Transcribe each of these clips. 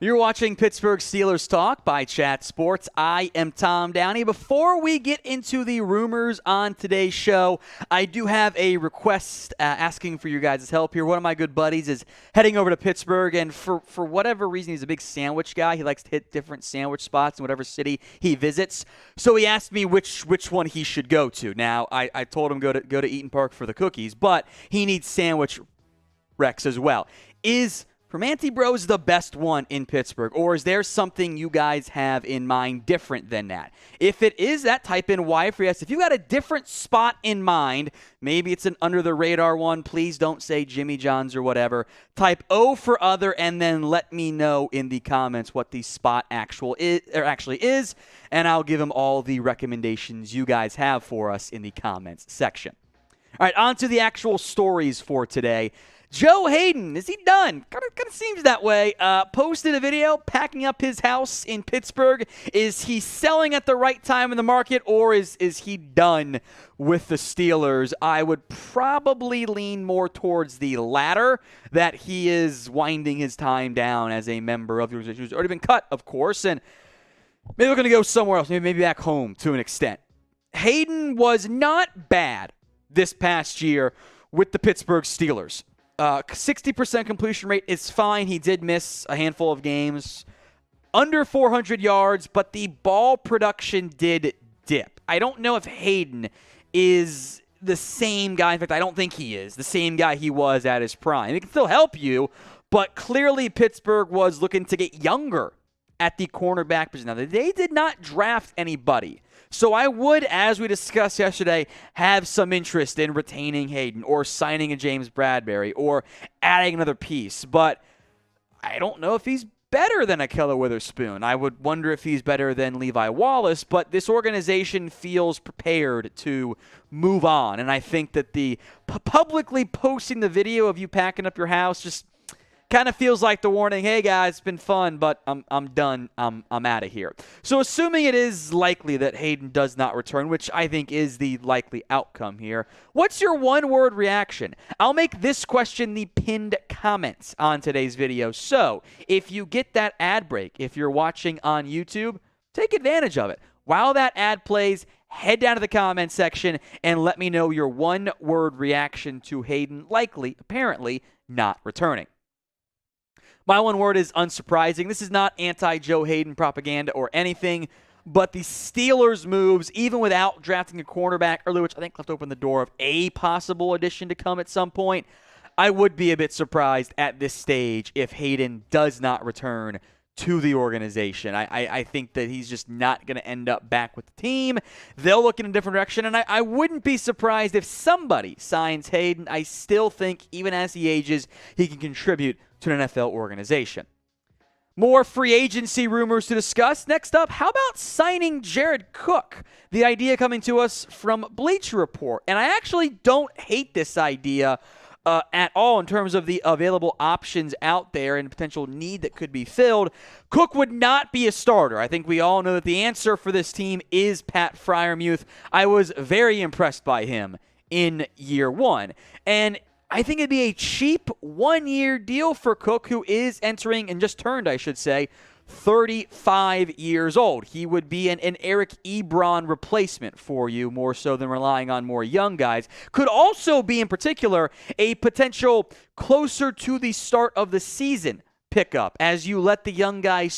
You're watching Pittsburgh Steelers Talk by Chat Sports. I am Tom Downey. Before we get into the rumors on today's show, I do have a request asking for your guys' help here. One of my good buddies is heading over to Pittsburgh, and for whatever reason, he's a big sandwich guy. He likes to hit different sandwich spots in whatever city he visits. So he asked me which one he should go to. Now, I told him go to Eaton Park for the cookies, but he needs sandwich Rex as well. Is Primanti Bros the best one in Pittsburgh, or is there something you guys have in mind different than that? If it is that, type in Y for yes. If you got a different spot in mind, maybe it's an under-the-radar one, please don't say Jimmy John's or whatever. Type O for other, and then let me know in the comments what the spot actually is, and I'll give them all the recommendations you guys have for us in the comments section. All right, on to the actual stories for today. Joe Haden, is he done? Kind of seems that way. Posted a video packing up his house in Pittsburgh. Is he selling at the right time in the market, or is he done with the Steelers? I would probably lean more towards the latter, that he is winding his time down as a member of the organization who's already been cut, of course, and maybe we're going to go somewhere else, maybe back home to an extent. Haden was not bad this past year with the Pittsburgh Steelers. 60% completion rate is fine. He did miss a handful of games. Under 400 yards, but the ball production did dip. I don't know if Haden is the same guy. In fact, I don't think he is the same guy he was at his prime. He can still help you, but clearly Pittsburgh was looking to get younger at the cornerback position. Now, they did not draft anybody. So I would, as we discussed yesterday, have some interest in retaining Haden or signing a James Bradbury or adding another piece. But I don't know if he's better than Ahkello Witherspoon. I would wonder if he's better than Levi Wallace. But this organization feels prepared to move on. And I think that the publicly posting the video of you packing up your house just kind of feels like the warning, hey guys, it's been fun, but I'm done. I'm out of here. So assuming it is likely that Haden does not return, which I think is the likely outcome here, what's your one-word reaction? I'll make this question the pinned comment on today's video. So if you get that ad break, if you're watching on YouTube, take advantage of it. While that ad plays, head down to the comment section and let me know your one-word reaction to Haden likely, apparently, not returning. My one word is unsurprising. This is not anti-Joe Haden propaganda or anything, but the Steelers' moves, even without drafting a cornerback early, which I think left open the door of a possible addition to come at some point, I would be a bit surprised at this stage if Haden does not return to the organization. I think that he's just not going to end up back with the team. They'll look in a different direction, and I wouldn't be surprised if somebody signs Haden. I still think, even as he ages, he can contribute to an NFL organization. More free agency rumors to discuss. Next up, how about signing Jared Cook? The idea coming to us from Bleacher Report. And I actually don't hate this idea at all in terms of the available options out there and potential need that could be filled. Cook would not be a starter. I think we all know that the answer for this team is Pat Freiermuth. I was very impressed by him in year one. And I think it'd be a cheap one-year deal for Cook, who is entering, and just turned, I should say, 35 years old. He would be an Eric Ebron replacement for you, more so than relying on more young guys. Could also be, in particular, a potential closer to the start of the season pickup as you let the young guys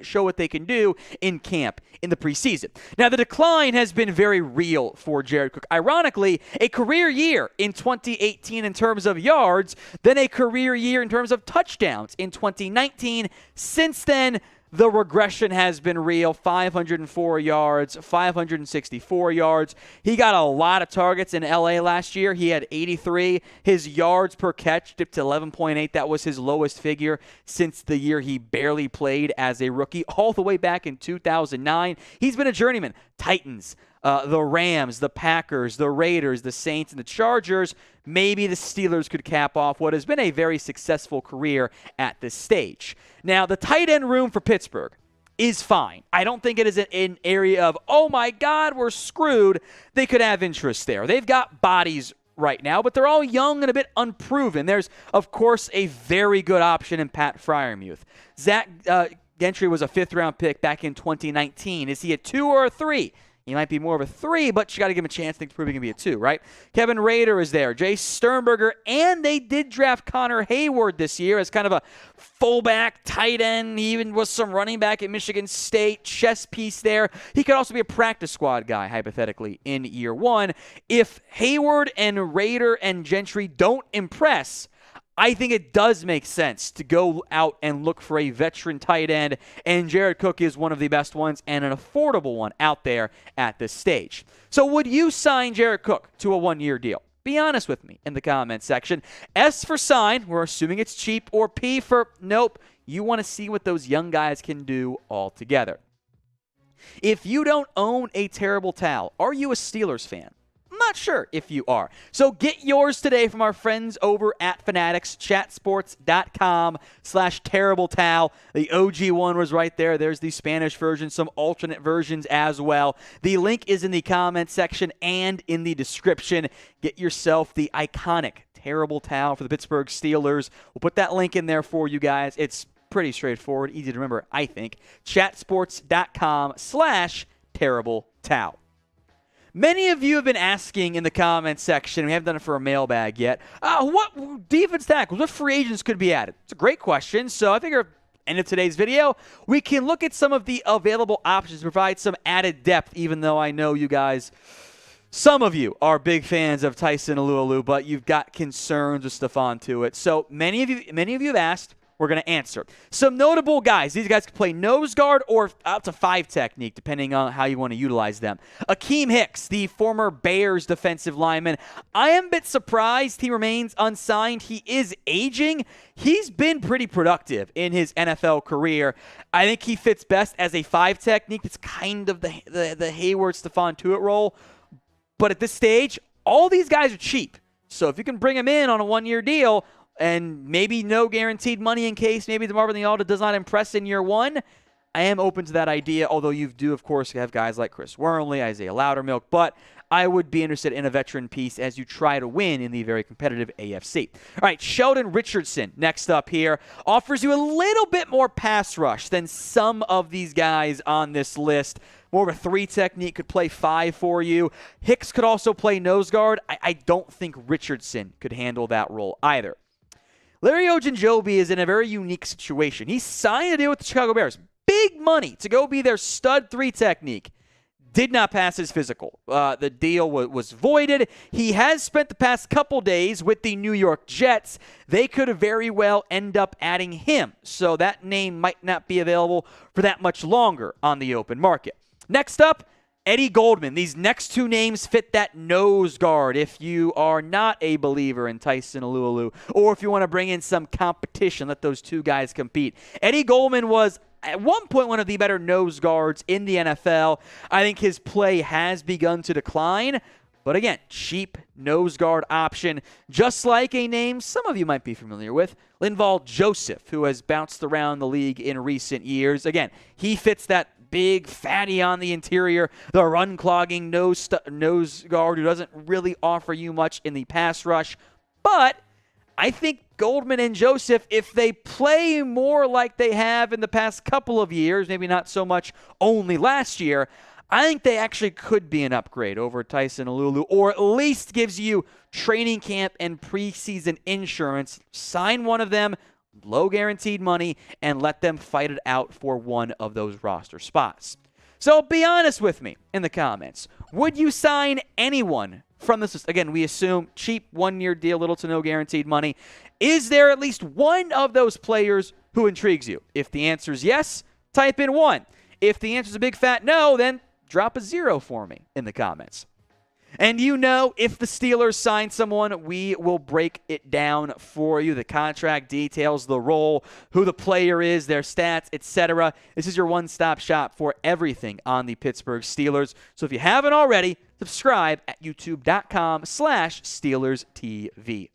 show what they can do in camp in the preseason. Now, the decline has been very real for Jared Cook. Ironically, a career year in 2018 in terms of yards, then a career year in terms of touchdowns in 2019. Since then, the regression has been real. 504 yards, 564 yards. He got a lot of targets in LA last year. He had 83. His yards per catch dipped to 11.8. That was his lowest figure since the year he barely played as a rookie, all the way back in 2009. He's been a journeyman. Titans, the Rams, the Packers, the Raiders, the Saints, and the Chargers. Maybe the Steelers could cap off what has been a very successful career at this stage. Now, the tight end room for Pittsburgh is fine. I don't think it is an area of, oh my God, we're screwed. They could have interest there. They've got bodies right now, but they're all young and a bit unproven. There's, of course, a very good option in Pat Freiermuth. Zach Gentry was a 5th-round pick back in 2019. Is he a 2 or a 3? He might be more of a 3, but you got to give him a chance to prove he can be a 2, right? Kevin Rader is there, Jay Sternberger, and they did draft Connor Hayward this year as kind of a fullback, tight end. He even was some running back at Michigan State, chess piece there. He could also be a practice squad guy, hypothetically, in year 1. If Hayward and Rader and Gentry don't impress, I think it does make sense to go out and look for a veteran tight end, and Jared Cook is one of the best ones and an affordable one out there at this stage. So would you sign Jared Cook to a 1-year deal? Be honest with me in the comments section. S for sign, we're assuming it's cheap, or P for nope, you want to see what those young guys can do altogether. If you don't own a terrible towel, are you a Steelers fan? I'm not sure if you are. So get yours today from our friends over at Fanatics, chatsports.com/terrible towel. The OG one was right there. There's the Spanish version, some alternate versions as well. The link is in the comments section and in the description. Get yourself the iconic terrible towel for the Pittsburgh Steelers. We'll put that link in there for you guys. It's pretty straightforward, easy to remember, I think. chatsports.com/terrible towel. Many of you have been asking in the comments section, we haven't done it for a mailbag yet, what defense tackles, what free agents could be added? It's a great question, so I figure end of today's video, we can look at some of the available options to provide some added depth, even though I know you guys, some of you are big fans of Tyson Alualu, but you've got concerns with Stephon Tuitt. So many of you have asked, we're going to answer. Some notable guys. These guys can play nose guard or out to 5 technique, depending on how you want to utilize them. Akiem Hicks, the former Bears defensive lineman. I am a bit surprised he remains unsigned. He is aging. He's been pretty productive in his NFL career. I think he fits best as a 5 technique. It's kind of the Hayward Stephon Tuitt role. But at this stage, all these guys are cheap. So if you can bring them in on a 1-year deal, and maybe no guaranteed money in case maybe the Marvin Lealda does not impress in year 1, I am open to that idea, although you do, of course, have guys like Chris Wormley, Isaiah Loudermilk, but I would be interested in a veteran piece as you try to win in the very competitive AFC. All right, Sheldon Richardson, next up here, offers you a little bit more pass rush than some of these guys on this list. More of a 3 technique, could play 5 for you. Hicks could also play nose guard. I don't think Richardson could handle that role either. Larry Ogunjobi is in a very unique situation. He signed a deal with the Chicago Bears. Big money to go be their stud 3 technique. Did not pass his physical. The deal was voided. He has spent the past couple days with the New York Jets. They could very well end up adding him. So that name might not be available for that much longer on the open market. Next up, Eddie Goldman. These next 2 names fit that nose guard if you are not a believer in Tyson Alualu, or if you want to bring in some competition, let those 2 guys compete. Eddie Goldman was at one point one of the better nose guards in the NFL. I think his play has begun to decline, but again, cheap nose guard option, just like a name some of you might be familiar with, Linval Joseph, who has bounced around the league in recent years. Again, he fits that big fatty on the interior, the run-clogging nose guard who doesn't really offer you much in the pass rush. But I think Goldman and Joseph, if they play more like they have in the past couple of years, maybe not so much only last year, I think they actually could be an upgrade over Tyson Alualu, or at least gives you training camp and preseason insurance. Sign one of them, low guaranteed money, and let them fight it out for one of those roster spots. So be honest with me in the comments. Would you sign anyone from this list? Again, we assume cheap 1-year deal, little to no guaranteed money. Is there at least one of those players who intrigues you? If the answer is yes, type in 1. If the answer is a big fat no, then drop a 0 for me in the comments. And you know, if the Steelers sign someone, we will break it down for you. The contract details, the role, who the player is, their stats, etc. This is your one-stop shop for everything on the Pittsburgh Steelers. So if you haven't already, subscribe at youtube.com/SteelersTV.